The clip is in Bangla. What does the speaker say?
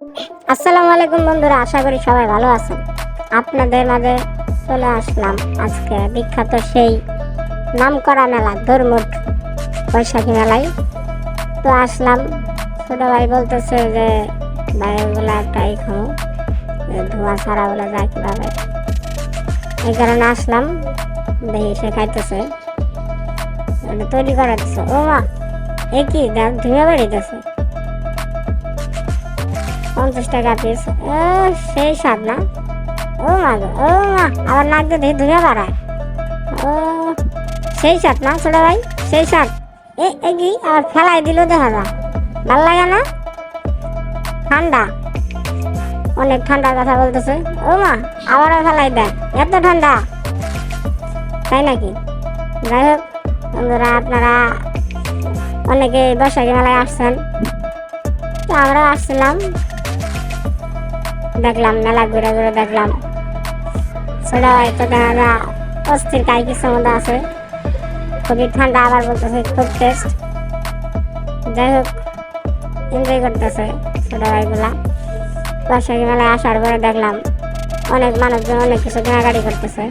আসসালামু আলাইকুম বন্ধুরা, আশা করি সবাই ভালো আছেন। আপনাদের মাঝে চলে আসলাম আজকে বিখ্যাত সেই নামকরা মেলা ধর্মুট বৈশাখী মেলায়। তো আসলাম, ছোট ভাই বলতেছে যে ভাই ওগুলো একটাই খাও, ধোঁয়া ছাড়া বলে যায় কীভাবে, এই কারণে আসলাম। দেখি সে খাইতেছে, তৈরি করে দিচ্ছে। ও মা, এ কি ধুয়ে বেরিয়েছে, 50 টাকা পিস। সেই স্বাদ না? ও মা গো, ও মা, আবার নাক দিয়ে দেখি ধুয়ে বাড়ায়। ও, সেই স্বাদ না ছোট ভাই, সেই স্বাদ। এ কি আবার ফেলাই দিল, দেখা যা, ভাল লাগে না? ঠান্ডা, অনেক ঠান্ডার কথা বলতেছে। ও মা, আবারও ফেলাই দেয়, এত ঠান্ডা, তাই নাকি? যাই হোক বন্ধুরা, আপনারা অনেকে বৈশাখী মেলায় আসছেন, তো আমরাও আসছিলাম, দেখলাম মেলা ঘুরে ঘুরে দেখলাম। ছোট ভাই তো দেখা যা অস্থির কাই কিছু মধ্যে আছে, খুবই ঠান্ডা, আবার বলতেছে খুব টেস্ট। যাই হোক এনজয় করতেছে ছোট ভাইগুলা। বৈশাখী মেলায় আসার পরে দেখলাম অনেক মানুষজন অনেক কিছু কেনাকাটি করতেছে।